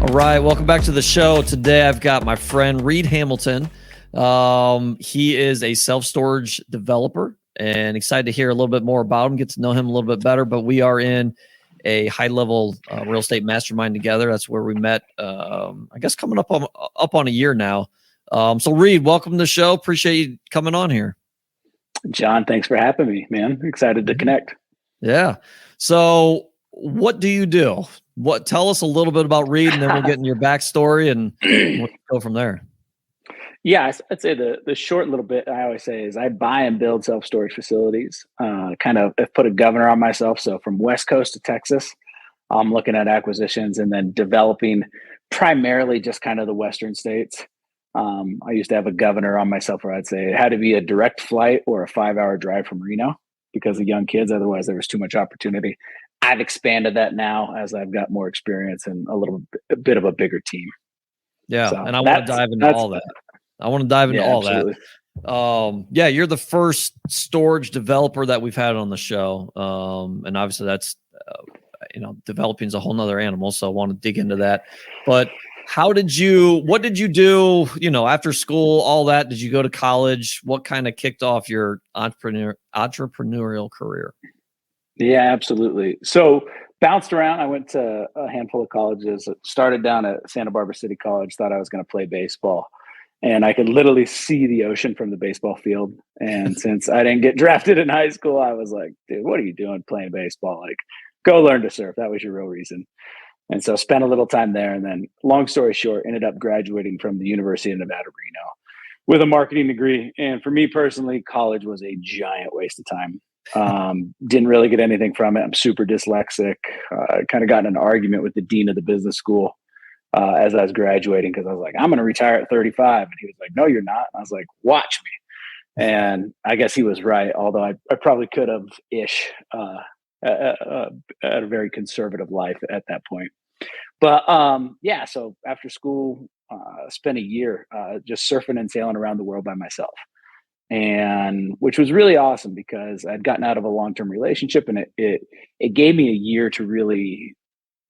All right, welcome back to the show. Today I've got my friend Reid Hamilton. He is a self-storage developer, and excited to hear a little bit more about him, get to know him a little bit better. But we are in a high-level real estate mastermind together. That's where we met, I guess, coming up on a year now. So Reid, welcome to the show. Appreciate you coming on here. John, thanks for having me, man. Excited to connect. Yeah. So what do you do? Tell us a little bit about Reid, and then we'll get in your backstory and we'll go from there. Yeah, I'd say the short little bit I always say is I buy and build self-storage facilities. Kind of I've put a governor on myself. So from West Coast to Texas, I'm looking at acquisitions and then developing primarily just kind of the Western states. I used to have a governor on myself where I'd say it had to be a direct flight or a 5-hour drive from Reno because of young kids. Otherwise, there was too much opportunity. I've expanded that now as I've got more experience and a bit of a bigger team. Yeah, so and I want to dive into all that. Absolutely. That. You're the first storage developer that we've had on the show, and obviously that's developing is a whole nother animal. So I want to dig into that. But what did you do? After school, all that. Did you go to college? What kind of kicked off your entrepreneurial career? Yeah, absolutely. So bounced around. I went to a handful of colleges. Started down at Santa Barbara City College. Thought I was going to play baseball, and I could literally see the ocean from the baseball field. And since I didn't get drafted in high school, I was like, dude, what are you doing playing baseball? Like, go learn to surf. That was your real reason. And so spent a little time there. And then long story short, ended up graduating from the University of Nevada, Reno with a marketing degree. And for me personally, college was a giant waste of time. Didn't really get anything from it. I'm super dyslexic. Kind of got in an argument with the dean of the business school as I was graduating because I was like, I'm going to retire at 35. And he was like, no, you're not. And I was like, watch me. And I guess he was right, although I probably could have had a very conservative life at that point. But so after school, spent a year just surfing and sailing around the world by myself. And which was really awesome because I'd gotten out of a long-term relationship, and it gave me a year to really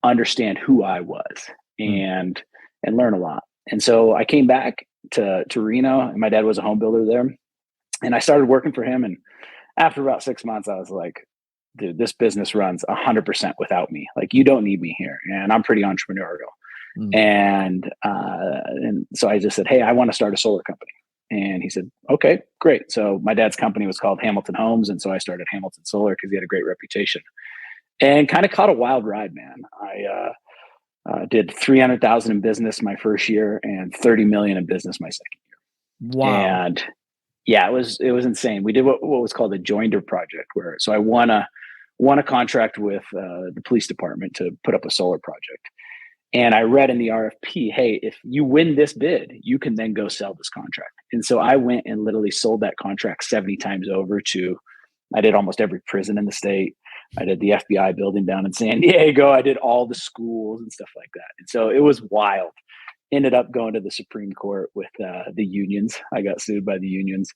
understand who I was and learn a lot. And so I came back to Reno, and my dad was a home builder there, and I started working for him. And after about 6 months, I was like, dude, this business runs 100% without me. Like, you don't need me here. And I'm pretty entrepreneurial. And so I just said, hey, I want to start a solar company. And he said, okay, great. So my dad's company was called Hamilton Homes. And so I started Hamilton Solar because he had a great reputation and kind of caught a wild ride, man. I did 300,000 in business my first year and 30 million in business my second year. Wow. And yeah, it was insane. We did what was called a joinder project so I won a contract with the police department to put up a solar project. And I read in the RFP, hey, if you win this bid, you can then go sell this contract. And so I went and literally sold that contract 70 times over I did almost every prison in the state. I did the FBI building down in San Diego. I did all the schools and stuff like that. And so it was wild. Ended up going to the Supreme Court with the unions. I got sued by the unions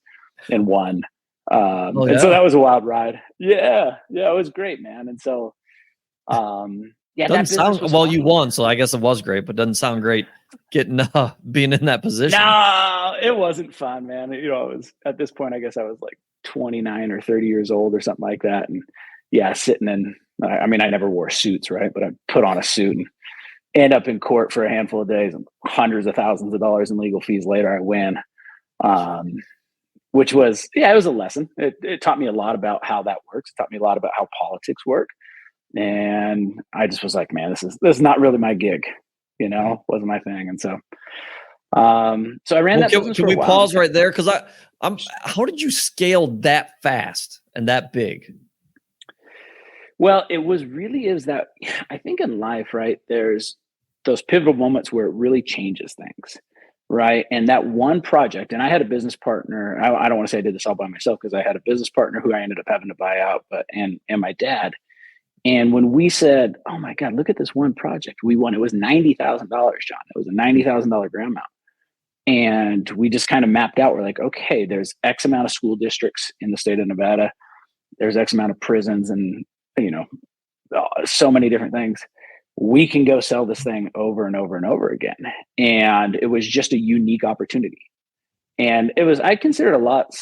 and won. And so that was a wild ride. Yeah, it was great, man. And so, doesn't sound well. You won, so I guess it was great, but doesn't sound great getting being in that position. No, it wasn't fun, man. It was at this point. I guess I was like 29 or 30 years old or something like that, and sitting in. I mean, I never wore suits, right? But I put on a suit and end up in court for a handful of days, and hundreds of thousands of dollars in legal fees later, I win. Which was it was a lesson. It taught me a lot about how that works. It taught me a lot about how politics work. And I just was like, man, this is not really my gig, wasn't my thing. And so, so I ran that business for a while. Can we pause right there? Cause how did you scale that fast and that big? Well, it was that I think in life, right, there's those pivotal moments where it really changes things. Right. And that one project, and I had a business partner. I don't want to say I did this all by myself because I had a business partner who I ended up having to buy out, and my dad. And when we said, oh my God, look at this one project we won, it was $90,000, John. It was a $90,000 ground mount. And we just kind of mapped out, we're like, okay, there's X amount of school districts in the state of Nevada. There's X amount of prisons and, so many different things. we can go sell this thing over and over and over again. And it was just a unique opportunity. And it was, I considered a lot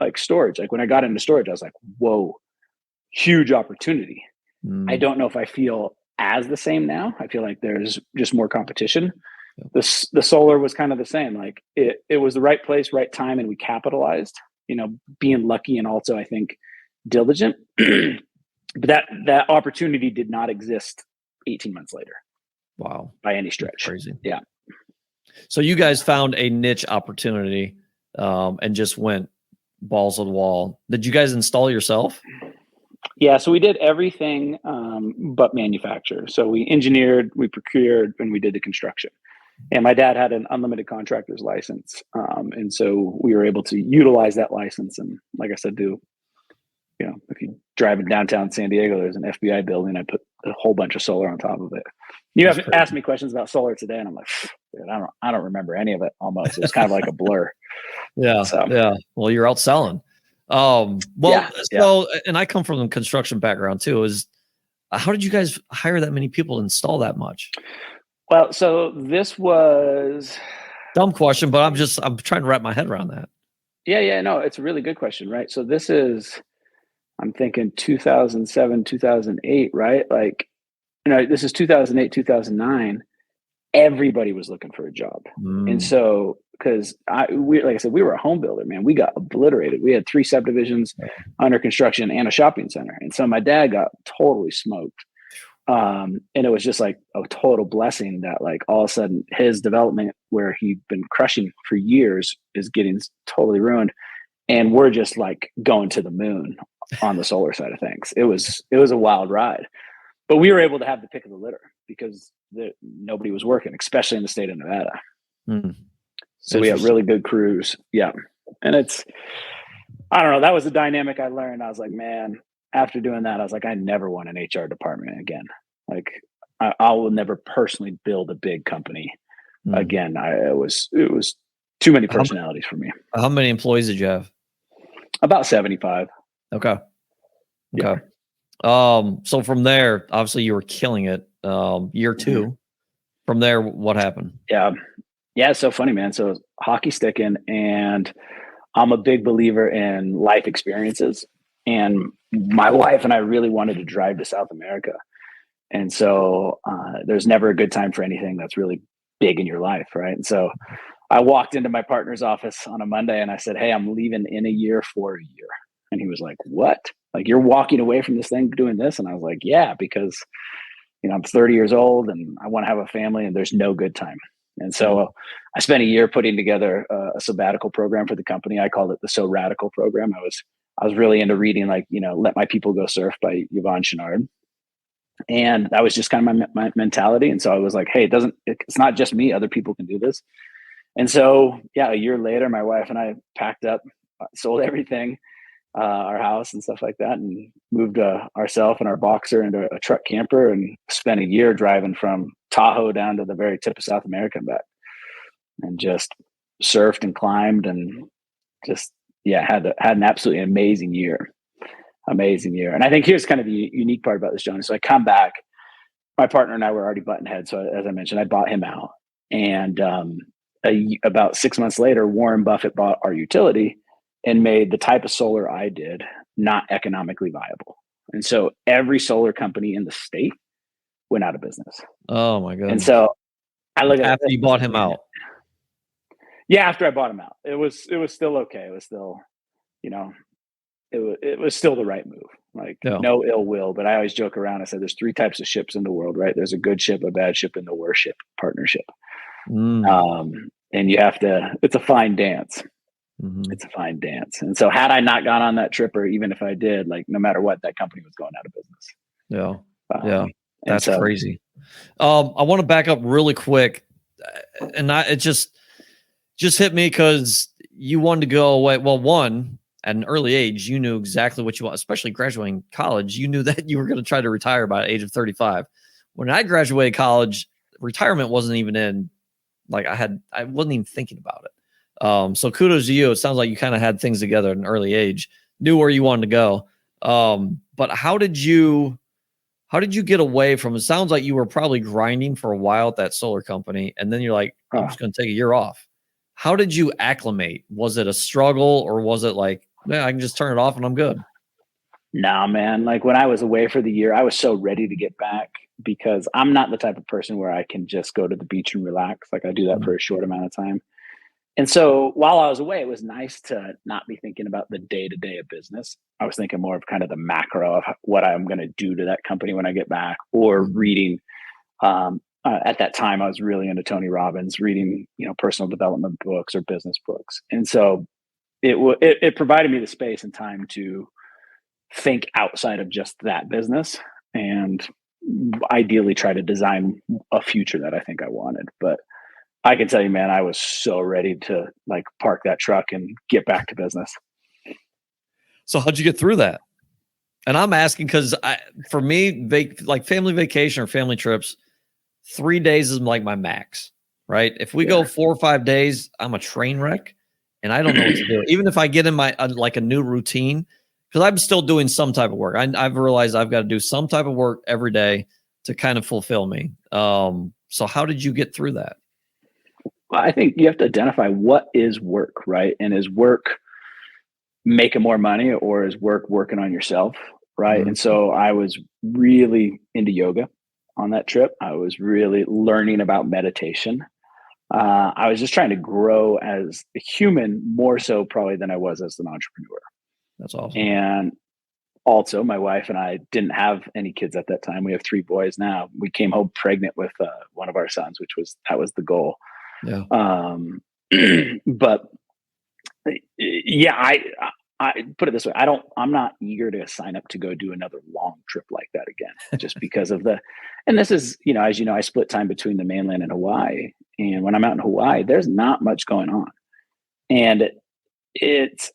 like storage. Like when I got into storage, I was like, whoa, huge opportunity. I don't know if I feel as the same now. I feel like there's just more competition. The solar was kind of the same. Like it was the right place, right time, and we capitalized, being lucky and also I think diligent. But that opportunity did not exist 18 months later. Wow. By any stretch. That's crazy. Yeah. So you guys found a niche opportunity and just went balls to the wall. Did you guys install yourself? Yeah. So we did everything but manufacture. So we engineered, we procured, and we did the construction. And my dad had an unlimited contractor's license. And so we were able to utilize that license. And like I said, if you drive in downtown San Diego, there's an FBI building. I put a whole bunch of solar on top of it. You have asked me questions about solar today, and I'm like, dude, I don't remember any of it. Almost, it was kind of like a blur. Yeah. So. Yeah. Well, you're out selling. And I come from a construction background too. How did you guys hire that many people to install that much? Well, so this was dumb question, but I'm trying to wrap my head around that. Yeah. No, it's a really good question, right? So this is, I'm thinking 2007, 2008, right? Like, this is 2008, 2009. Everybody was looking for a job. And so, because like I said, we were a home builder, man. We got obliterated. We had 3 subdivisions under construction and a shopping center. And so my dad got totally smoked. And it was just like a total blessing that like all of a sudden his development where he'd been crushing for years is getting totally ruined. And we're just like going to the moon on the solar side of things. It was a wild ride, but we were able to have the pick of the litter because nobody was working, especially in the state of Nevada. So we had really good crews. Yeah. And I don't know. That was the dynamic I learned. I was like, man, after doing that, I was like, I never want an HR department again. Like I will never personally build a big company again. It was too many personalities for me. How many employees did you have? About 75. Okay. So from there, obviously you were killing it. Year 2. From there, what happened? Yeah. It's so funny, man. So hockey sticking, and I'm a big believer in life experiences. And my wife and I really wanted to drive to South America. And so there's never a good time for anything that's really big in your life, right? And so I walked into my partner's office on a Monday and I said, hey, I'm leaving in a year for a year. And he was like, what? Like, you're walking away from this thing doing this? And I was like, yeah, because, I'm 30 years old and I want to have a family and there's no good time. And so I spent a year putting together a sabbatical program for the company. I called it the So Radical program. I was really into reading, like, Let My People Go Surf by Yvon Chouinard. And that was just kind of my mentality. And so I was like, hey, it's not just me. Other people can do this. And so, a year later, my wife and I packed up, sold everything, our house and stuff like that, and moved ourselves and our boxer into a truck camper and spent a year driving from Tahoe down to the very tip of South America and back, and just surfed and climbed and just, had an absolutely amazing year. And I think here's kind of the unique part about this, John. So I come back, my partner and I were already button heads. So as I mentioned, I bought him out, and about 6 months later, Warren Buffett bought our utility and made the type of solar I did not economically viable. And so every solar company in the state went out of business. Oh my God. And so I look at after you bought him out. Yeah, after I bought him out. It was still okay. It was still, it was still the right move. Like no ill will, but I always joke around. I said there's 3 types of ships in the world, right? There's a good ship, a bad ship, and the worst ship partnership. And you have to, it's a fine dance. It's a fine dance. And so had I not gone on that trip, or even if I did, like no matter what, that company was going out of business. That's crazy. I want to back up really quick. And it just hit me because you wanted to go away. Well, one, at an early age, you knew exactly what you want, especially graduating college. You knew that you were going to try to retire by the age of 35. When I graduated college, retirement wasn't even in, like I wasn't even thinking about it. So kudos to you. It sounds like you kind of had things together at an early age, knew where you wanted to go. But how did you How did you get away from, it sounds like you were probably grinding for a while at that solar company, and then you're like, I'm just going to take a year off. How did you acclimate? Was it a struggle, or was it like, yeah, I can just turn it off and I'm good? Nah, man. Like when I was away for the year, I was so ready to get back because I'm not the type of person where I can just go to the beach and relax. Like I do that Mhm. for a short amount of time. And so while I was away, it was nice to not be thinking about the day to day of business. I was thinking more of kind of the macro of what I'm going to do to that company when I get back, or Mhm. reading. At that time, I was really into Tony Robbins, reading personal development books or business books, and so it provided me the space and time to think outside of just that business and ideally try to design a future that I think I wanted. But I can tell you, man, I was so ready to like park that truck and get back to business. So how'd you get through that? And I'm asking because for me, like family vacation or family trips, 3 days is like my max, right? If we go Yeah. 4 or 5 days, I'm a train wreck and I don't know what to do. Even if I get in my like a new routine, because I'm still doing some type of work. I've realized I've got to do some type of work every day to kind of fulfill me. So how did you get through that? Well, I think you have to identify what is work, right? And is work making more money, or is work working on yourself, right? Mhm. And so I was really into yoga on that trip. I was really learning about meditation. I was just trying to grow as a human more so probably than I was as an entrepreneur. That's awesome. And also, my wife and I didn't have any kids at that time. We have 3 boys now. We came home pregnant with one of our sons, that was the goal. Yeah. But yeah, I put it this way: I'm not eager to sign up to go do another long trip like that again, just because of and this is, as you know, I split time between the mainland and Hawaii. And when I'm out in Hawaii, there's not much going on. And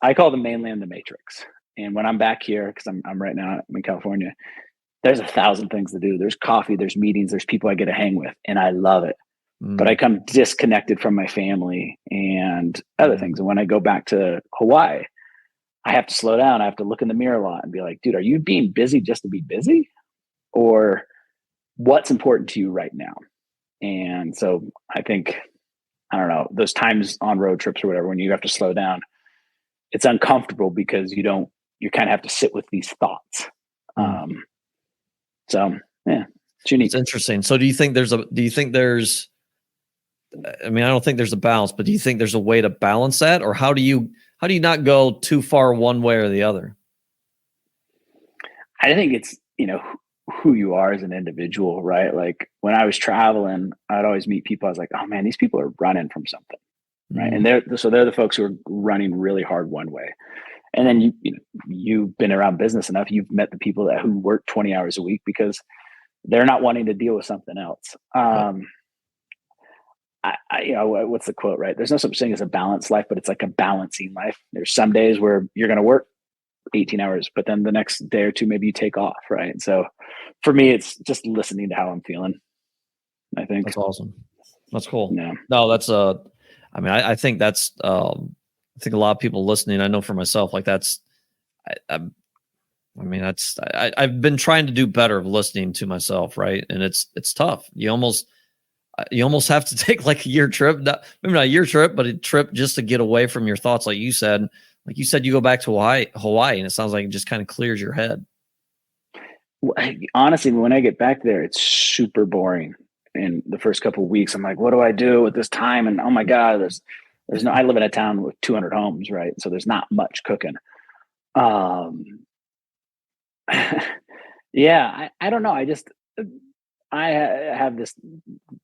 I call the mainland the matrix. And when I'm back here, because I'm right now I'm in California, there's 1,000 things to do. There's coffee, there's meetings, there's people I get to hang with, and I love it. But I Mm. come disconnected from my family and other Mm. things. And when I go back to Hawaii, I have to slow down. I have to look in the mirror a lot and be like, dude, are you being busy just to be busy? Or what's important to you right now? And so I think, I don't know, those times on road trips or whatever, when you have to slow down, it's uncomfortable because you kind of have to sit with these thoughts. Mm. Um, so yeah, it's It's unique. interesting. So do you think there's, I mean, I don't think there's a balance, but do you think there's a way to balance that? Or how do you not go too far one way or the other? I think it's, who you are as an individual, right? Like when I was traveling, I'd always meet people. I was like, oh man, these people are running from something, right? And Mhm. they're the folks who are running really hard one way. And then you've been around business enough. You've met the people who work 20 hours a week because they're not wanting to deal with something else. Yep. What's the quote, right? There's no such thing as a balanced life, but it's like a balancing life. There's some days where you're going to work 18 hours, but then the next day or two, maybe you take off, right? So for me, it's just listening to how I'm feeling, I think. That's awesome. That's cool. Yeah. No, that's I mean, I think that's I think a lot of people listening, I know for myself, like that's I, I mean, I've been trying to do better of listening to myself, right? And it's tough. You almost have to take like a year trip, maybe not a year trip, but a trip just to get away from your thoughts. Like you said, you go back to Hawaii, and it sounds like it just kind of clears your head. Honestly, when I get back there, it's super boring. In the first couple of weeks, I'm like, what do I do with this time? And oh my God, there's no, I live in a town with 200 homes, right? So there's not much cooking. Um, yeah, I don't know. Have this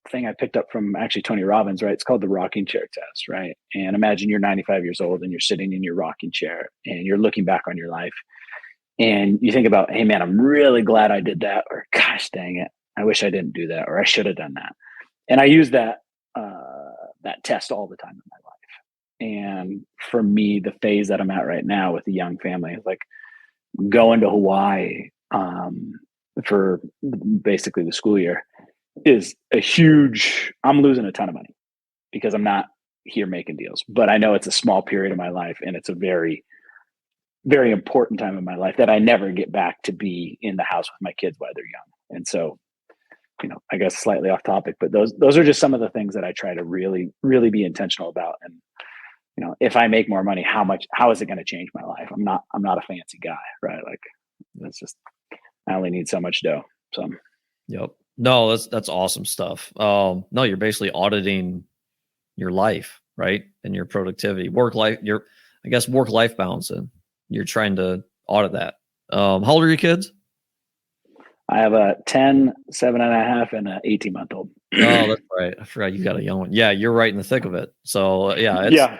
thing I picked up from actually Tony Robbins, right? It's called the rocking chair test, right? And imagine you're 95 years old and you're sitting in your rocking chair and you're looking back on your life and you think about, hey man, I'm really glad I did that, or gosh dang it, I wish I didn't do that, or I should have done that. And I use that test all the time in my life. And for me, the phase that I'm at right now with a young family is like going to Hawaii for basically the school year is a huge. I'm losing a ton of money because I'm not here making deals, but I know it's a small period of my life, and it's a very very important time in my life that I never get back to be in the house with my kids while they're young. And so, I guess slightly off topic, but those are just some of the things that I try to really, really be intentional about. And, if I make more money, how is it going to change my life? I'm not a fancy guy, right? Like it's just, I only need so much dough. So, Yep. No, that's awesome stuff. No, you're basically auditing your life, right? And your productivity, work life, work life balance. And you're trying to audit that. How old are your kids? I have a 10, 7.5, and an 18-month-old. Oh, that's right. I forgot you got a young one. Yeah, you're right in the thick of it. So yeah,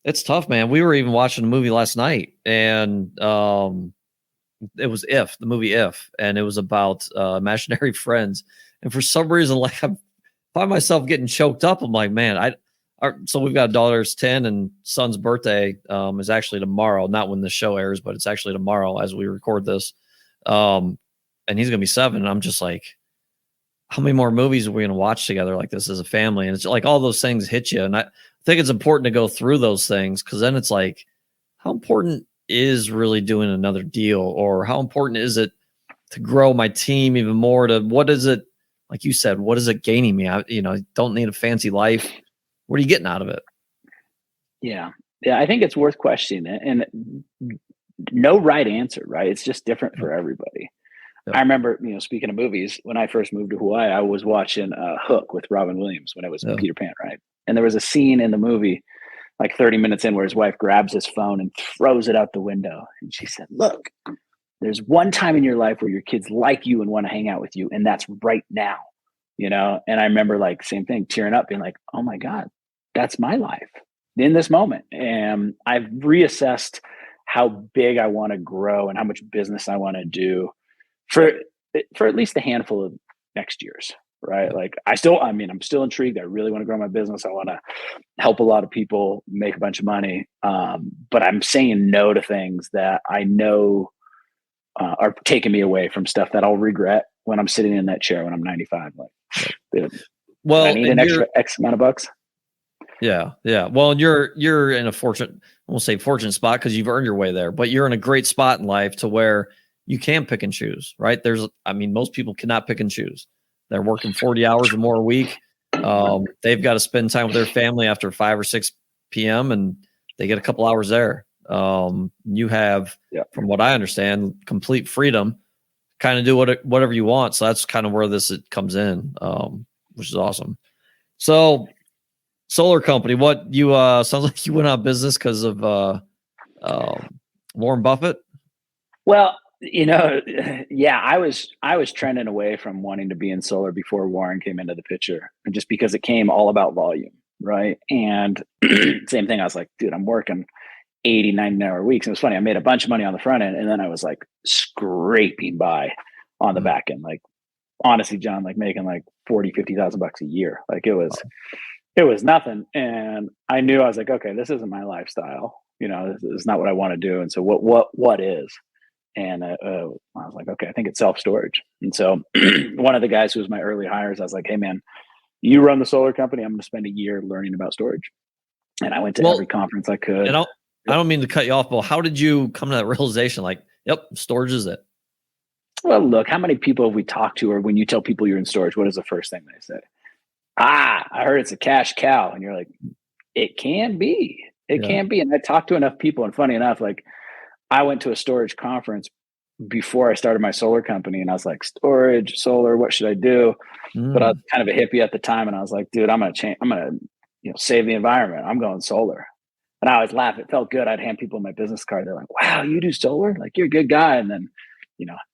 it's tough, man. We were even watching a movie last night, and it was the movie If, and it was about imaginary friends. And for some reason, like I find myself getting choked up. I'm like, man, so we've got a daughter's 10, and son's birthday is actually tomorrow. Not when the show airs, but it's actually tomorrow as we record this. And he's gonna be 7. And I'm just like, how many more movies are we gonna watch together like this as a family? And it's like all those things hit you. And I think it's important to go through those things, because then it's like, how important is really doing another deal, or how important is it to grow my team even more? To what is it, like you said, what is it gaining me? I don't need a fancy life. What are you getting out of it? Yeah. I think it's worth questioning it, and no right answer, right? It's just different for everybody. I remember, speaking of movies, when I first moved to Hawaii, I was watching Hook with Robin Williams when it was Peter Pan, right? And there was a scene in the movie, like 30 minutes in, where his wife grabs his phone and throws it out the window. And she said, look, there's one time in your life where your kids like you and want to hang out with you, and that's right now, And I remember, like, same thing, tearing up, being like, oh my God, that's my life in this moment. And I've reassessed how big I want to grow and how much business I want to do for at least a handful of next years, right? Like I'm still intrigued. I really want to grow my business. I want to help a lot of people make a bunch of money. But I'm saying no to things that I know are taking me away from stuff that I'll regret when I'm sitting in that chair when I'm 95. Like, well, I need an extra X amount of bucks. Yeah. Well, you're in a fortunate spot, because you've earned your way there, but you're in a great spot in life to where you can pick and choose, right? Most people cannot pick and choose. They're working 40 hours or more a week. They've got to spend time with their family after 5 or 6 p.m. and they get a couple hours there. You have, from what I understand, complete freedom, kind of do whatever you want. So that's kind of where it comes in, which is awesome. So, solar company, what you sounds like you went out of business because of Warren Buffett. Well, I was trending away from wanting to be in solar before Warren came into the picture, and just because it came all about volume, right? And same thing, I was like, dude, I'm working 80, 90-hour weeks. And it was funny, I made a bunch of money on the front end, and then I was like scraping by on the back end. Like, honestly, John, like making like 40, 50,000 bucks a year. Like it was nothing. And I knew, I was like, okay, this isn't my lifestyle. This is not what I want to do. And so what is? And I was like, okay, I think it's self-storage. And so one of the guys who was my early hires, I was like, hey man, you run the solar company. I'm going to spend a year learning about storage. And I went to every conference I could. And I don't mean to cut you off, but how did you come to that realization? Like, yep, storage is it. Well, look, how many people have we talked to, or when you tell people you're in storage, what is the first thing they say? I heard it's a cash cow. And you're like, it can be. It can be. And I talked to enough people, and funny enough, like I went to a storage conference before I started my solar company, and I was like, storage, solar, what should I do? But I was kind of a hippie at the time, and I was like, dude, I'm going to change. I'm going to, save the environment. I'm going solar. And I always laugh. It felt good. I'd hand people my business card. They're like, wow, you do solar? Like, you're a good guy. And then,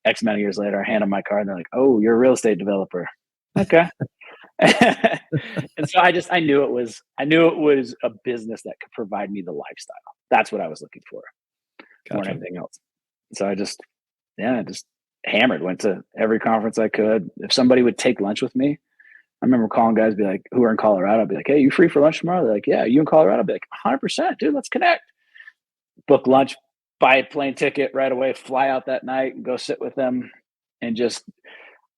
X amount of years later, I hand them my card, and they're like, oh, you're a real estate developer. Okay. And so I knew it was a business that could provide me the lifestyle. That's what I was looking for. Gotcha. More than anything else. So I just hammered, went to every conference I could. If somebody would take lunch with me, I remember calling guys, be like, who are in Colorado, I'd be like, hey, you free for lunch tomorrow? They're like, yeah. You in Colorado? I'd be like, 100%, dude, let's connect. Book lunch, buy a plane ticket right away, fly out that night and go sit with them. And just,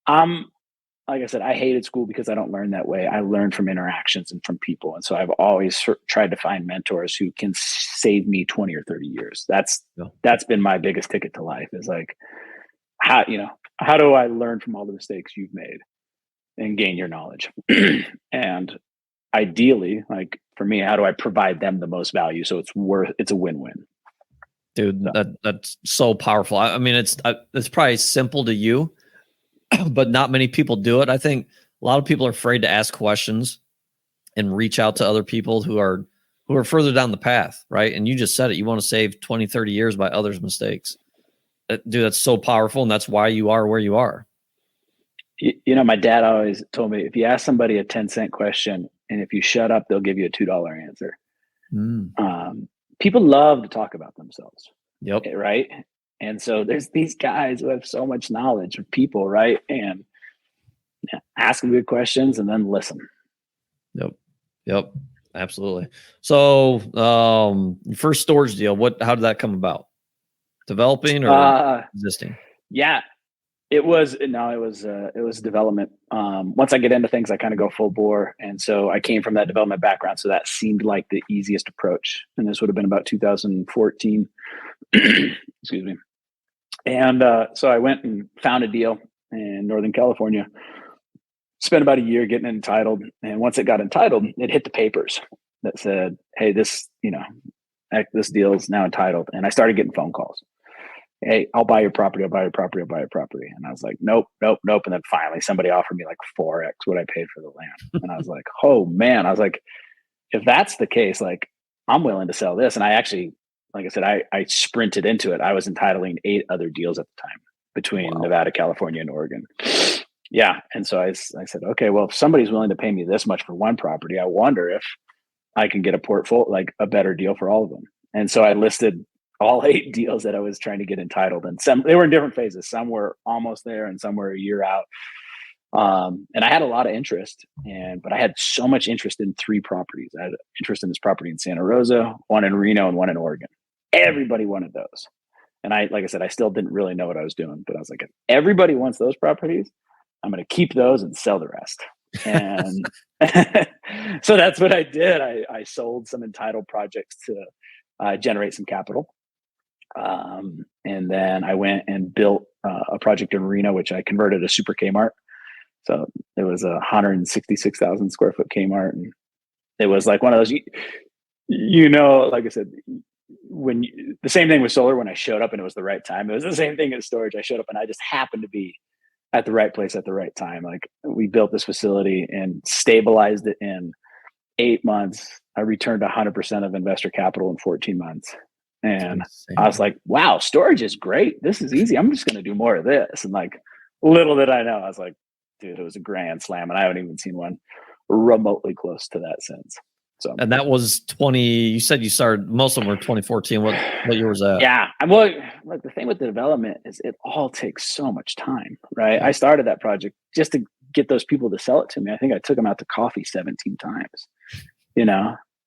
like I said, I hated school because I don't learn that way. I learned from interactions and from people. And so I've always tried to find mentors who can save me 20 or 30 years. That's been my biggest ticket to life, is like, how, how do I learn from all the mistakes you've made and gain your knowledge? And ideally, like for me, how do I provide them the most value so it's a win-win? Dude, that's so powerful. I mean, it's probably simple to you, but not many people do it. I think a lot of people are afraid to ask questions and reach out to other people who are further down the path, right? And you just said it. You want to save 20, 30 years by others' mistakes. Dude, that's so powerful, and that's why you are where you are. You know, my dad always told me, if you ask somebody a 10-cent question and if you shut up, they'll give you a $2 answer. People love to talk about themselves. Yep. Right. And so there's these guys who have so much knowledge of people, right? And ask them good questions and then listen. Yep. Absolutely. So your first storage deal, how did that come about? Developing or existing? Yeah. It was development. Once I get into things, I kind of go full bore. And so I came from that development background. So that seemed like the easiest approach. And this would have been about 2014. Excuse me. And so I went and found a deal in Northern California, spent about a year getting it entitled. And once it got entitled, it hit the papers that said, hey, this deal is now entitled. And I started getting phone calls. Hey, I'll buy your property. I'll buy your property. I'll buy your property. And I was like, nope. And then finally somebody offered me like 4x what I paid for the land. And I was like, oh man, I was like, if that's the case, like I'm willing to sell this. And I actually, like I said, I sprinted into it. I was entitling 8 other deals at the time between Nevada, California, and Oregon. Yeah. And so I said, okay, well, if somebody's willing to pay me this much for one property, I wonder if I can get a portfolio, like a better deal for all of them. And so I listed all 8 deals that I was trying to get entitled, and they were in different phases. Some were almost there and some were a year out. And I had a lot of interest, but I had so much interest in 3 properties. I had interest in this property in Santa Rosa, one in Reno, and one in Oregon. Everybody wanted those. And like I said, I still didn't really know what I was doing, but I was like, if everybody wants those properties, I'm going to keep those and sell the rest. And so that's what I did. I sold some entitled projects to generate some capital. And then I went and built a project in Reno, which I converted a super Kmart. So it was a 166,000 square foot Kmart. And it was like one of those, like I said, the same thing with solar, when I showed up and it was the right time. It was the same thing as storage. I showed up and I just happened to be at the right place at the right time. Like we built this facility and stabilized it in 8 months. I returned 100% of investor capital in 14 months. And I was like, wow, storage is great. This is easy. I'm just going to do more of this. And like, little did I know, I was like, dude, it was a grand slam. And I haven't even seen one remotely close to that since. So, and that was you said you started, most of them were 2014. What year was that? Yeah. Well, like the thing with the development is it all takes so much time, right? Yeah. I started that project just to get those people to sell it to me. I think I took them out to coffee 17 times,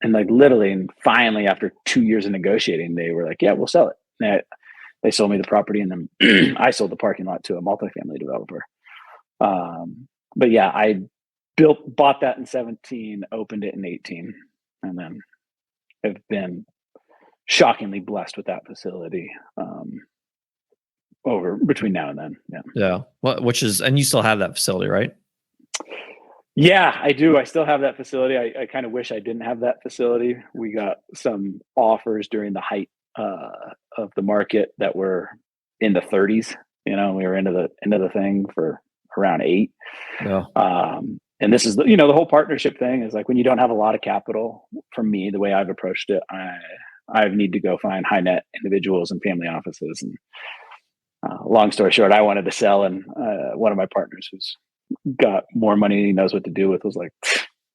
and like literally, and finally after 2 years of negotiating, they were like, yeah, we'll sell it. They sold me the property, and then I sold the parking lot to a multifamily developer. But yeah, I bought that in 17, opened it in 18, and then have been shockingly blessed with that facility over between now and then. Yeah. Which is, and you still have that facility, right? Yeah, I do. I still have that facility. I kind of wish I didn't have that facility. We got some offers during the height of the market that were in the 30s. We were into the thing for around 8. Yeah. And this is the whole partnership thing is like when you don't have a lot of capital. For me, the way I've approached it, I need to go find high net individuals and family offices. And long story short, I wanted to sell, and one of my partners who's got more money than he knows what to do with was like,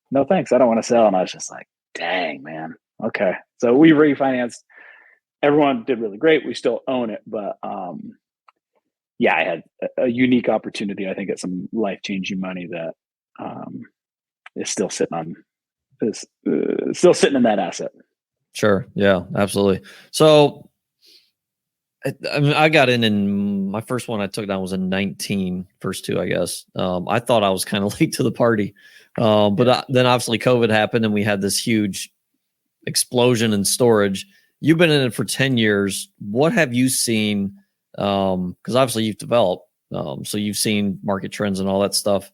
no thanks, I don't want to sell. And I was just like, dang, man. Okay. So we refinanced. Everyone did really great. We still own it, but yeah, I had a unique opportunity. I think at some life-changing money that is still sitting in that asset. Sure. Yeah, absolutely. So I got in my first one I took down was in 19, first 2, I guess. I thought I was kind of late to the party. But then obviously COVID happened and we had this huge explosion in storage. You've been in it for 10 years. What have you seen? Because obviously you've developed. So you've seen market trends and all that stuff.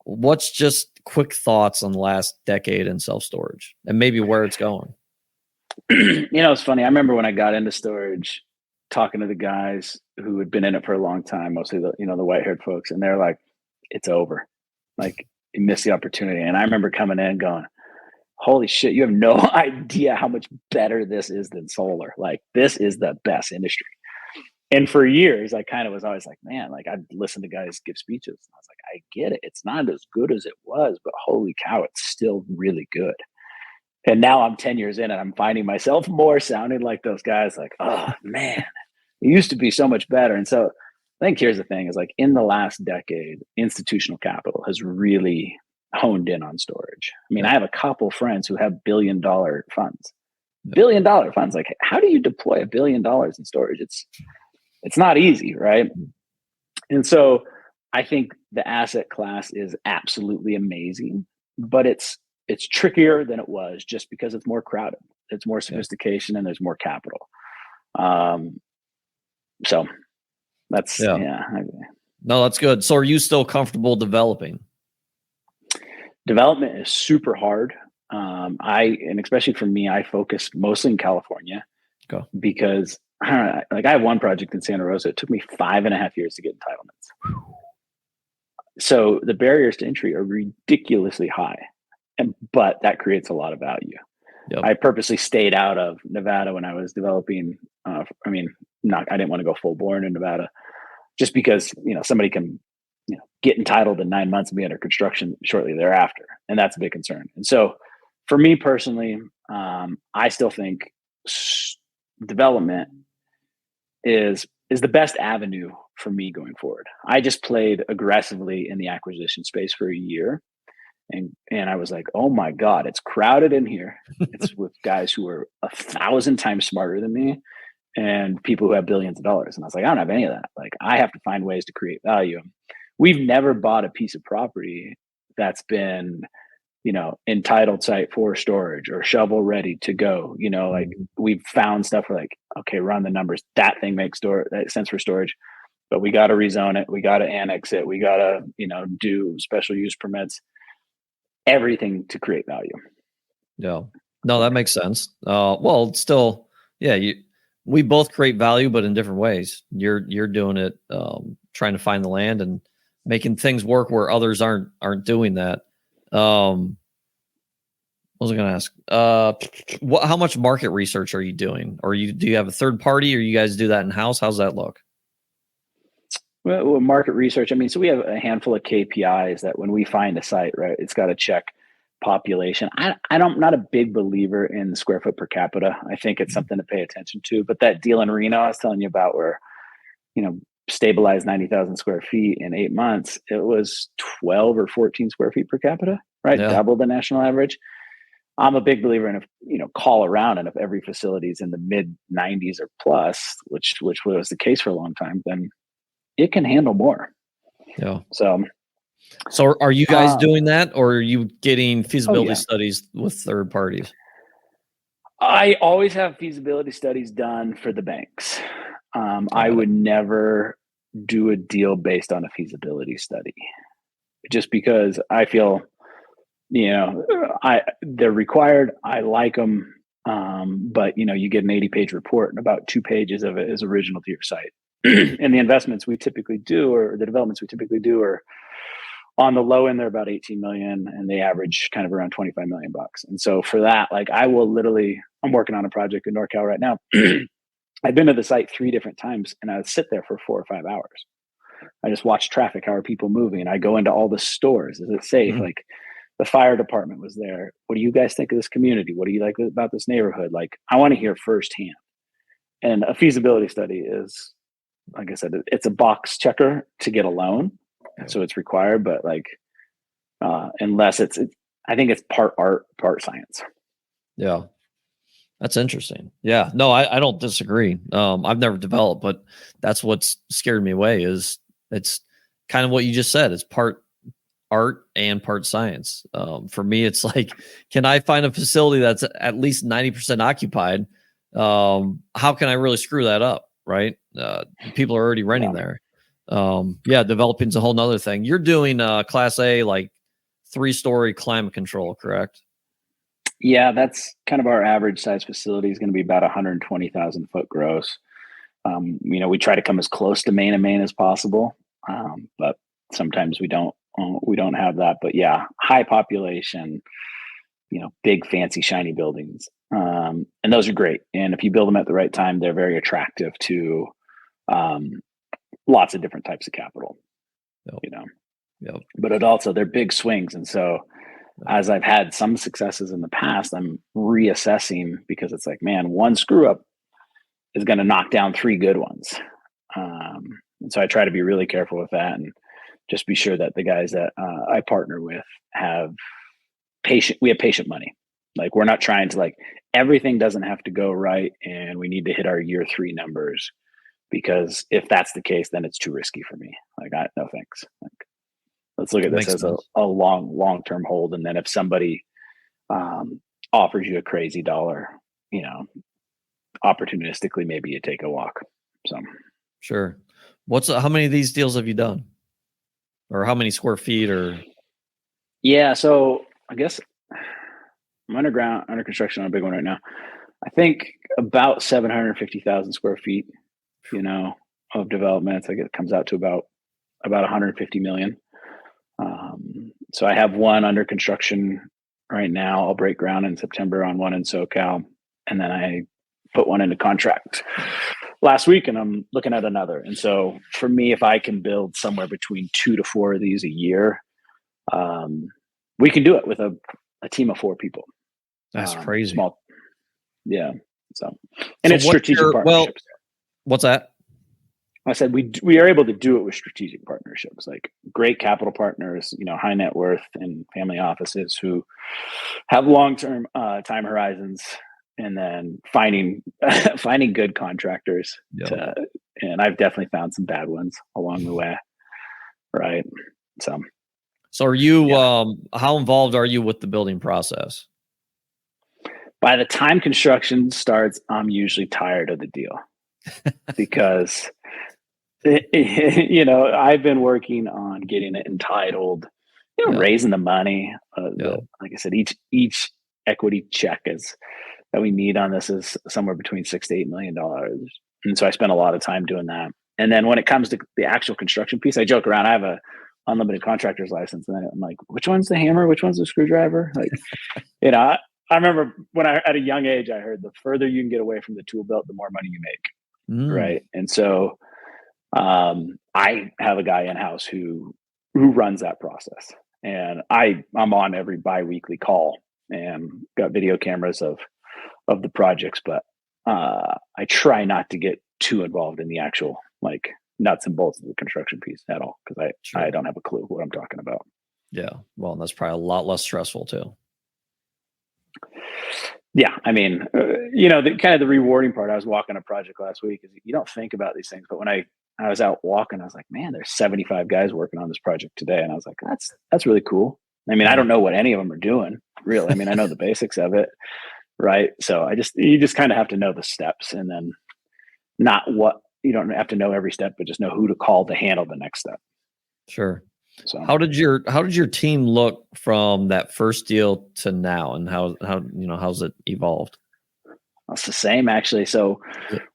What's just quick thoughts on the last decade in self-storage and maybe where it's going? It's funny. I remember when I got into storage, talking to the guys who had been in it for a long time, mostly the white-haired folks, and they're like, "It's over. Like, you missed the opportunity." And I remember coming in going, "Holy shit, you have no idea how much better this is than solar. Like, this is the best industry." And for years, I kind of was always like, man, like I'd listen to guys give speeches. And I was like, I get it. It's not as good as it was, but holy cow, it's still really good. And now I'm 10 years in and I'm finding myself more sounding like those guys, like, oh man, it used to be so much better. And so I think here's the thing is like in the last decade, institutional capital has really honed in on storage. I mean, I have a couple friends who have $1 billion funds. $1 billion funds. Like, how do you deploy $1 billion in storage? It's not easy, right? And so I think the asset class is absolutely amazing, but it's trickier than it was just because it's more crowded. It's more sophistication and there's more capital. So that's No, that's good. So are you still comfortable developing? Development is super hard. And especially for me, I focus mostly in California because I have one project in Santa Rosa. It took me 5.5 years to get entitlements. So the barriers to entry are ridiculously high, but that creates a lot of value. Yep. I purposely stayed out of Nevada when I was developing. I didn't want to go full bore in Nevada, just because somebody can get entitled in 9 months and be under construction shortly thereafter, and that's a big concern. And so, for me personally, I still think development is the best avenue for me going forward. I just played aggressively in the acquisition space for a year. And I was like, oh my God, it's crowded in here. It's with guys who are 1,000 times smarter than me and people who have billions of dollars. And I was like, I don't have any of that. Like, I have to find ways to create value. We've never bought a piece of property that's been, entitled site for storage or shovel ready to go. Like we've found stuff where like, okay, run the numbers. That thing makes sense for storage, but we got to rezone it. We got to annex it. We got to, do special use permits, everything to create value. Yeah, no, that makes sense. Well, it's still, we both create value, but in different ways. You're doing it, trying to find the land and making things work where others aren't doing that. What was I going to ask? How much market research are you doing? Or do you have a third party, or you guys do that in house? How's that look? Well, market research. So we have a handful of KPIs that when we find a site, right, it's got to check population. I'm not a big believer in square foot per capita. I think it's something to pay attention to. But that deal in Reno I was telling you about, where stabilized 90,000 square feet in 8 months, it was 12 or 14 square feet per capita, right? Yeah. Double the national average. I'm a big believer in, call around, and if every facility is in the mid 90s or plus, which was the case for a long time, then it can handle more. Yeah. So are you guys doing that, or are you getting feasibility studies with third parties? I always have feasibility studies done for the banks. I would never do a deal based on a feasibility study, just because I feel, they're required. I like them. But you get an 80-page report and about 2 pages of it is original to your site. And the investments we typically do, or the developments we typically do, are on the low end, they're about 18 million, and they average kind of around 25 million bucks. And so for that, like, I'm working on a project in NorCal right now. I've been to the site 3 different times, and I would sit there for 4 or 5 hours. I just watch traffic. How are people moving? I go into all the stores. Is it safe? Mm-hmm. Like, the fire department was there. What do you guys think of this community? What do you like about this neighborhood? Like, I want to hear firsthand. And a feasibility study is, like I said, it's a box checker to get a loan. So it's required, but unless I think it's part art, part science. Yeah. That's interesting. Yeah, no, I don't disagree. I've never developed, but that's what's scared me away. Is it's kind of what you just said. It's part art and part science. For me, it's like, can I find a facility that's at least 90% occupied? How can I really screw that up? Right? People are already renting there. Developing's a whole nother thing. You're doing Class A, like 3-story climate control, correct? Yeah, that's kind of our average size facility is going to be about 120,000 foot gross. We try to come as close to main and main as possible, but sometimes we don't have that. But yeah, high population, big fancy shiny buildings, and those are great. And if you build them at the right time, they're very attractive to lots of different types of capital. Yep. But they're big swings, and so as I've had some successes in the past, I'm reassessing because it's like, man, one screw up is going to knock down 3 good ones. And so I try to be really careful with that and just be sure that the guys that I partner with we have patient money. Like, we're not trying to, like, everything doesn't have to go right and we need to hit our year 3 numbers, because if that's the case, then it's too risky for me. Like, no thanks. Like, let's look at this as a long-term hold. And then if somebody offers you a crazy dollar, opportunistically, maybe you take a walk. So sure. How many of these deals have you done, or how many square feet? Or so I guess I'm under construction on a big one right now. I think about 750,000 square feet, of development. I think it comes out to about 150 million. So I have one under construction right now. I'll break ground in September on one in SoCal, and then I put one into contract last week, and I'm looking at another. And so for me, if I can build somewhere between 2 to 4 of these a year, we can do it with a team of 4 people. That's crazy. Small. Yeah. So it's strategic partnerships. Well, what's that? I said we are able to do it with strategic partnerships, like great capital partners, high net worth and family offices who have long-term time horizons, and then finding good contractors. Yep. And I've definitely found some bad ones along the way. Right. So are you, how involved are you with the building process? By the time construction starts, I'm usually tired of the deal because I've been working on getting it entitled, raising the money. Like I said, each equity check that we need on this is somewhere between $6 to $8 million. And so I spent a lot of time doing that. And then when it comes to the actual construction piece, I joke around. I have a unlimited contractor's license, and I'm like, which one's the hammer? Which one's the screwdriver? Like, I remember when at a young age, I heard the further you can get away from the tool belt, the more money you make. Right. And so I have a guy in-house who runs that process, and I'm on every bi-weekly call and got video cameras of the projects, but I try not to get too involved in the actual, like, nuts and bolts of the construction piece at all, because I don't have a clue what I'm talking about. Yeah. Well, that's probably a lot less stressful too. Yeah. I mean, the kind of the rewarding part, I was walking a project last week, is you don't think about these things, but when I was out walking, I was like, man, there's 75 guys working on this project today. And I was like, that's really cool. I mean, I don't know what any of them are doing, really. I mean, I know the basics of it. Right. So you just kind of have to know the steps, and then you don't have to know every step, but just know who to call to handle the next step. Sure. So how did your team look from that first deal to now, and how's it evolved? It's the same, actually. So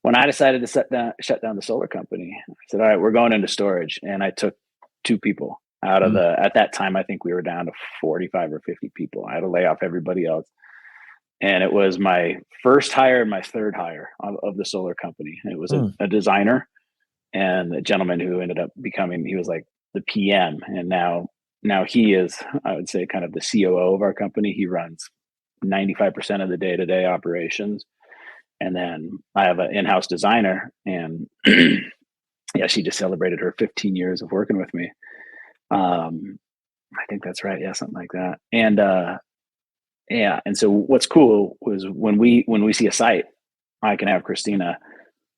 when I decided to shut down the solar company, I said, all right, we're going into storage. And I took 2 people out of at that time, I think we were down to 45 or 50 people. I had to lay off everybody else. And it was my first hire and my third hire of the solar company. And it was a designer, and the gentleman who ended up he was like the PM. And now he is, I would say, kind of the COO of our company. He runs 95% of the day-to-day operations. And then I have an in-house designer, and she just celebrated her 15 years of working with me. I think that's right. Yeah, something like that. And and so what's cool was when we see a site, I can have Christina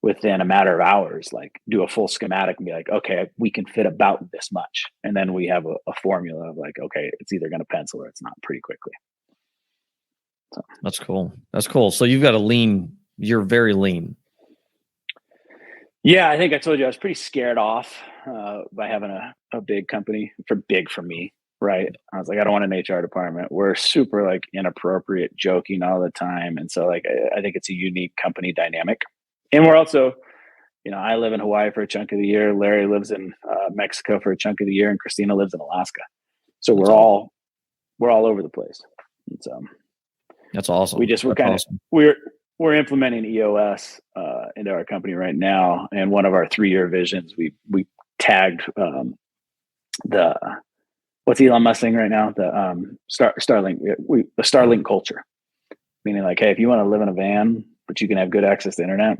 within a matter of hours, like, do a full schematic and be like, okay, we can fit about this much. And then we have a formula of like, okay, it's either going to pencil or it's not, pretty quickly. So that's cool. So you've got you're very lean. Yeah, I think I told you I was pretty scared off by having a big company big for me. Right. I was like, I don't want an HR department. We're super like inappropriate, joking all the time. And so like, I think it's a unique company dynamic. And we're also, I live in Hawaii for a chunk of the year. Larry lives in Mexico for a chunk of the year, and Christina lives in Alaska. So we're all over the place. And so that's awesome. We're implementing EOS into our company right now, and one of our 3-year visions we tagged what's Elon Musk thing right now, the Starlink, the Starlink culture, meaning like, hey, if you want to live in a van but you can have good access to internet,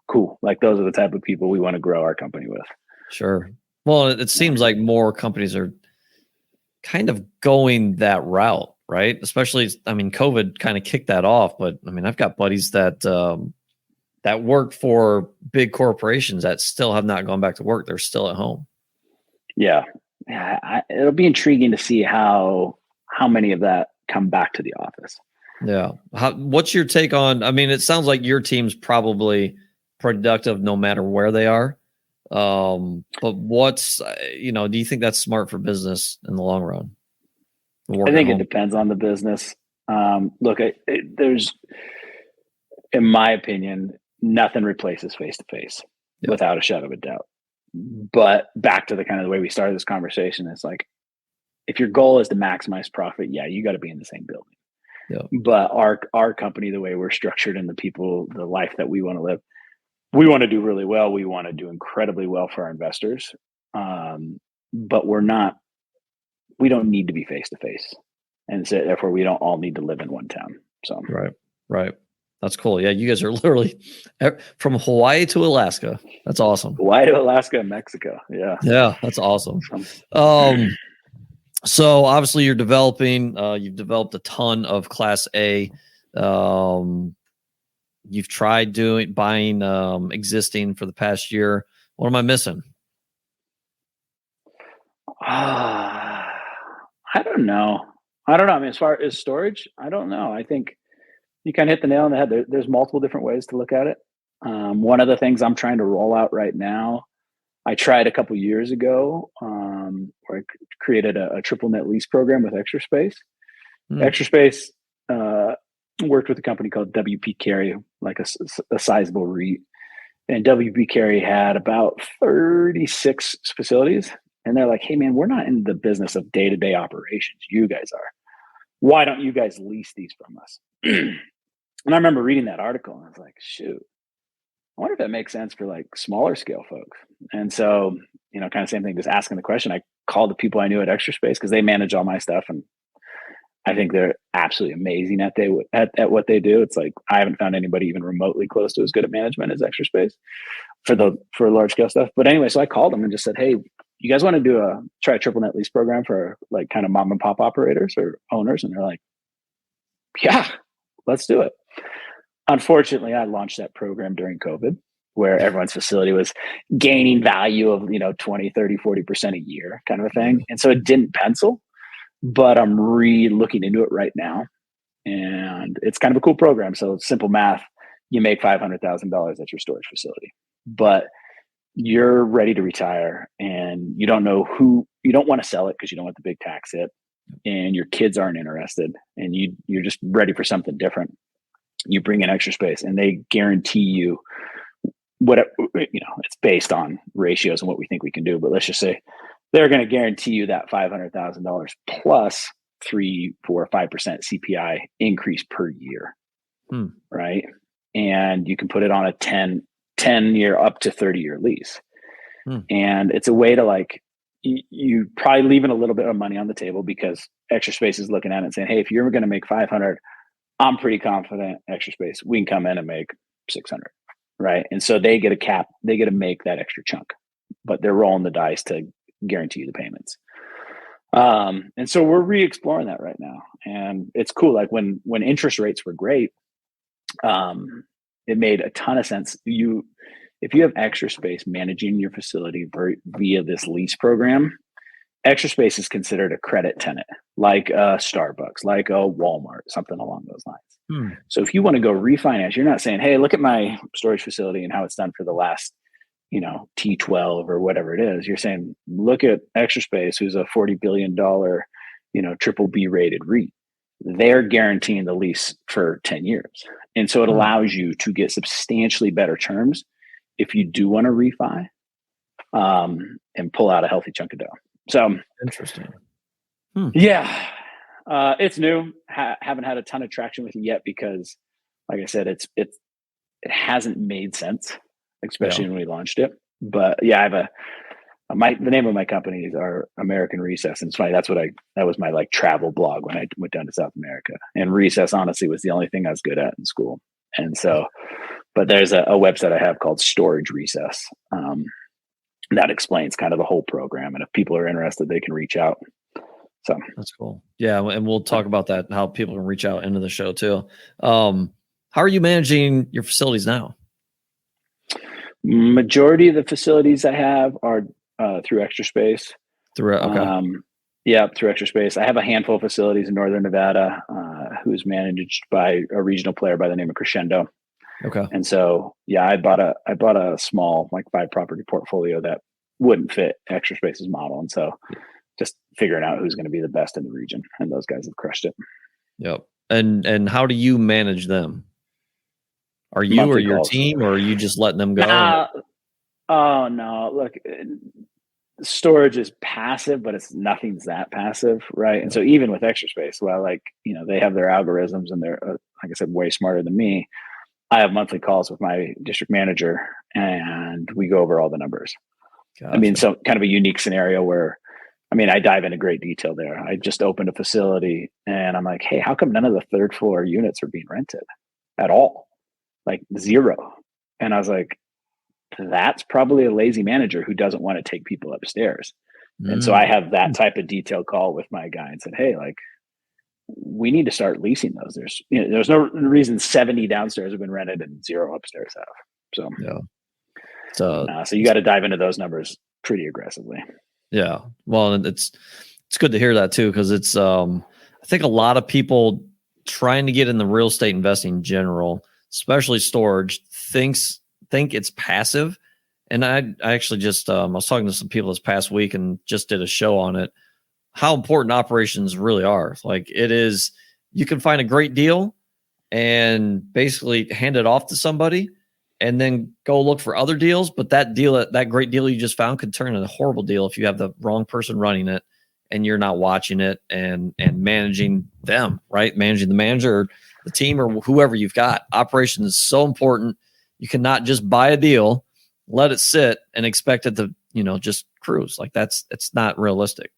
cool. Like those are the type of people we want to grow our company with. Sure. Well, it seems like more companies are kind of going that route, right? Especially, I mean, COVID kind of kicked that off, but I mean, I've got buddies that work for big corporations that still have not gone back to work. They're still at home. Yeah. It'll be intriguing to see how many of that come back to the office. Yeah. What's your take on, I mean, it sounds like your team's probably productive no matter where they are. But what's, do you think that's smart for business in the long run? I think it depends on the business. Look, there's, in my opinion, nothing replaces face-to-face without a shadow of a doubt. But back to the kind of the way we started this conversation, it's like, if your goal is to maximize profit, you got to be in the same building. Yeah. But our company, the way we're structured and the life that we want to live, we want to do really well. We want to do incredibly well for our investors. But we don't need to be face to face. And so therefore we don't all need to live in one town. So, right. That's cool. Yeah. You guys are literally from Hawaii to Alaska. That's awesome. Hawaii to Alaska and Mexico. Yeah. Yeah. That's awesome. So obviously you're developing, you've developed a ton of Class A. You've tried buying existing for the past year. What am I missing? I don't know. I mean, as far as storage, I don't know. I think you kind of hit the nail on the head. There's multiple different ways to look at it. One of the things I'm trying to roll out right now, I tried a couple years ago, where I created a triple net lease program with Extra Space. Extra Space worked with a company called WP Carey, like a sizable REIT. And WP Carey had about 36 facilities. And they're like, hey, man, we're not in the business of day-to-day operations. You guys are. Why don't you guys lease these from us? And I remember reading that article and I was like, shoot, I wonder if that makes sense for like smaller scale folks. And so, kind of same thing, just asking the question. I called the people I knew at Extra Space because they manage all my stuff. And I think they're absolutely amazing at what they do. It's like, I haven't found anybody even remotely close to as good at management as Extra Space for large scale stuff. But anyway, so I called them and just said, hey, you guys want to try a triple net lease program for like kind of mom and pop operators or owners? And they're like, yeah, let's do it. Unfortunately, I launched that program during COVID, where everyone's facility was gaining value of, 20, 30, 40% a year kind of a thing. And so it didn't pencil, but I'm looking into it right now. And it's kind of a cool program. So simple math, you make $500,000 at your storage facility, but you're ready to retire and you don't want to sell it because you don't want the big tax hit, and your kids aren't interested, and you're just ready for something different. You bring in Extra Space and they guarantee you it's based on ratios and what we think we can do, but let's just say they're going to guarantee you that $500,000 plus 3, 4, 5% CPI increase per year. Right. And you can put it on a 10 year up to 30-year lease. And it's a way to like, you probably leaving a little bit of money on the table because Extra Space is looking at it and saying, hey, if you're going to make 500, I'm pretty confident Extra Space, we can come in and make 600. Right. And so they get a cap, they get to make that extra chunk, but they're rolling the dice to guarantee you the payments. And so we're re-exploring that right now. And it's cool. Like when interest rates were great, it made a ton of sense. If you have Extra Space managing your facility via this lease program, Extra Space is considered a credit tenant, like a Starbucks, like a Walmart, something along those lines. So if you want to go refinance, you're not saying, hey, look at my storage facility and how it's done for the last T12 or whatever it is. You're saying, look at Extra Space, who's a $40 billion, triple B rated REIT. They're guaranteeing the lease for 10 years. And so it allows you to get substantially better terms if you do want to refi, and pull out a healthy chunk of dough. So interesting. Yeah. It's new. Haven't had a ton of traction with it yet because, like I said, it hasn't made sense, especially when we launched it. But yeah, I have the name of my company is our American Recess, and it's funny. That was my like travel blog when I went down to South America. And recess, honestly, was the only thing I was good at in school. And so, but there's a website I have called Storage Recess that explains kind of the whole program. And if people are interested, they can reach out. So that's cool. Yeah, and we'll talk about that, how people can reach out into the show too. How are you managing your facilities now? Majority of the facilities I have are through Extra Space. Through Extra Space. I have a handful of facilities in Northern Nevada who's managed by a regional player by the name of Crescendo. Okay. And so, yeah, I bought a small, like 5 property portfolio that wouldn't fit Extra Space's model. And so just figuring out who's going to be the best in the region. And those guys have crushed it. Yep. And how do you manage them? Are you monthly or your calls. Team, or are you just letting them go? Oh no, look, storage is passive, but nothing's that passive. Right. And so even with Extra Space, well, like, they have their algorithms and they're, like I said, way smarter than me. I have monthly calls with my district manager and we go over all the numbers. Gotcha. I mean, so kind of a unique scenario where, I dive into great detail there. I just opened a facility and I'm like, hey, how come none of the 3rd floor units are being rented at all? Like 0. And I was like, that's probably a lazy manager who doesn't want to take people upstairs. And so I have that type of detailed call with my guy and said, hey, like, we need to start leasing those. There's no reason 70 downstairs have been rented and 0 upstairs have. So, yeah. So you got to dive into those numbers pretty aggressively. Yeah. Well, it's good to hear that too, because it's I think a lot of people trying to get in the real estate investing in general, especially storage, think it's passive. And I actually just I was talking to some people this past week and just did a show on it, how important operations really are. Like, it is, you can find a great deal and basically hand it off to somebody and then go look for other deals. But that great deal you just found could turn into a horrible deal if you have the wrong person running it and you're not watching it and managing them, right? Managing the manager or the team or whoever you've got. Operations is so important. You cannot just buy a deal, let it sit and expect it to, just cruise. Like, it's not realistic.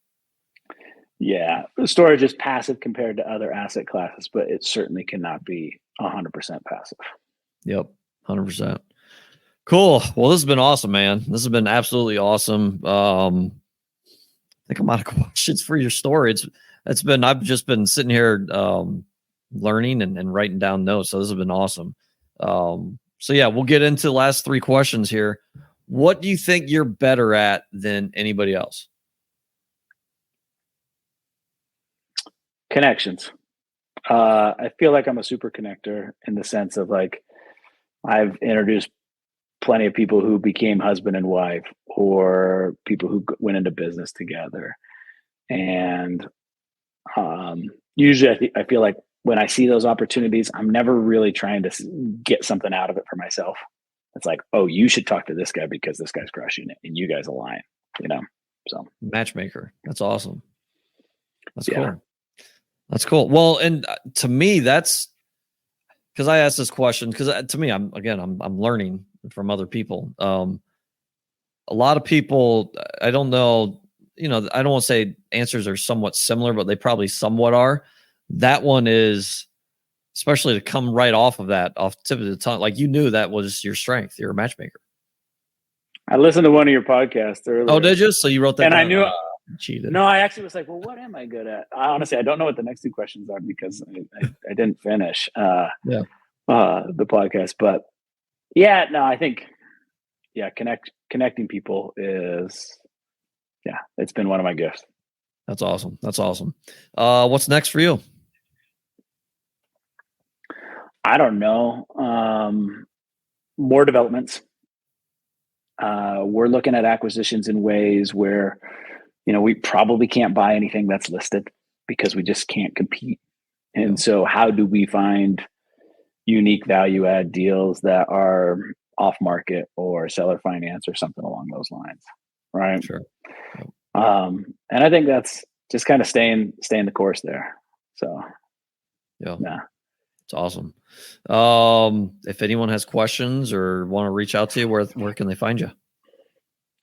Yeah. Storage is passive compared to other asset classes, but it certainly cannot be 100% passive. Yep. 100%. Cool. Well, this has been awesome, man. This has been absolutely awesome. I think I'm out of questions for your story. I've just been sitting here learning and writing down notes. So this has been awesome. So yeah, we'll get into the last 3 questions here. What do you think you're better at than anybody else? Connections. I feel like I'm a super connector in the sense of, like, I've introduced plenty of people who became husband and wife, or people who went into business together. And usually I feel like when I see those opportunities, I'm never really trying to get something out of it for myself. It's like, oh, you should talk to this guy because this guy's crushing it and you guys align, so matchmaker. That's awesome. That's cool. That's cool. Well, and to me, that's because I asked this question because to me, I'm learning from other people. A lot of people, I don't know, I don't want to say answers are somewhat similar, but they probably somewhat are. That one is, especially to come right off of that, off the tip of the tongue, like, you knew that was your strength. You're a matchmaker. I listened to one of your podcasts earlier. Oh, did you? So you wwrote that and down. I knew cheated. No, I actually was like, well, what am I good at? Honestly, I don't know what the next 2 questions are because I didn't finish the podcast. But yeah, no, I think, connecting people is, it's been one of my gifts. That's awesome. That's awesome. What's next for you? I don't know. More developments. We're looking at acquisitions in ways where, we probably can't buy anything that's listed because we just can't compete. And so how do we find unique value add deals that are off market or seller finance or something along those lines? Right. Sure. And I think that's just kind of staying the course there. So, yeah. Yeah. It's awesome. If anyone has questions or want to reach out to you, where can they find you?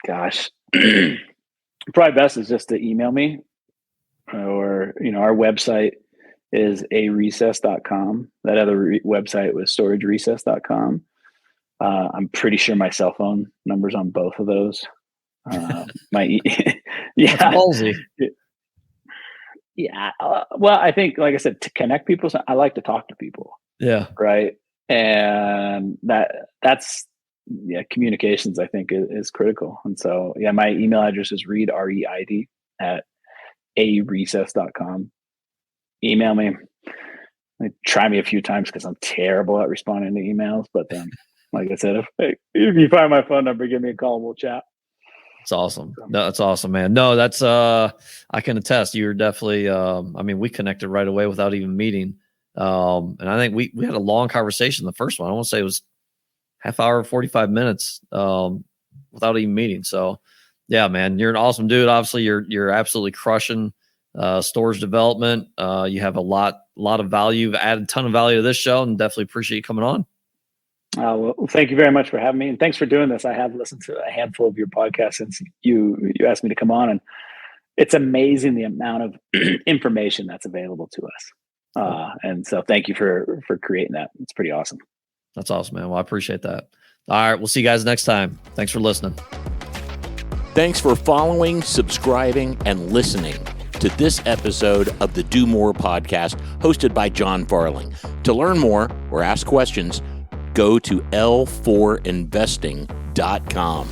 Gosh, probably best is just to email me, or, our website is arecess.com. That other website was storagerecess.com. I'm pretty sure my cell phone number's on both of those. Yeah. That's ballsy. Yeah. Well, I think, like I said, to connect people, I like to talk to people. Yeah. Right. And that's communications, I think, is critical. And so, my email address is Reid, REID, at arecess.com. Email me. Try me a few times because I'm terrible at responding to emails. But then, like I said, if you find my phone number, give me a call and we'll chat. It's awesome. No, that's awesome, man. No, that's I can attest. You're definitely we connected right away without even meeting. And I think we had a long conversation. The first one, I want to say it was half hour, 45 minutes without even meeting. So yeah, man, you're an awesome dude. Obviously you're absolutely crushing storage development. You have a lot of value. You've added a ton of value to this show, and definitely appreciate you coming on. Well, thank you very much for having me, and thanks for doing this. I have listened to a handful of your podcasts since you asked me to come on, and it's amazing the amount of information that's available to us. And so thank you for creating that. It's pretty awesome. That's awesome, man. Well, I appreciate that. All right, we'll see you guys next time. Thanks for listening. Thanks for following, subscribing, and listening to this episode of the Do More podcast hosted by John Farling. To learn more or ask questions, go to l4investing.com.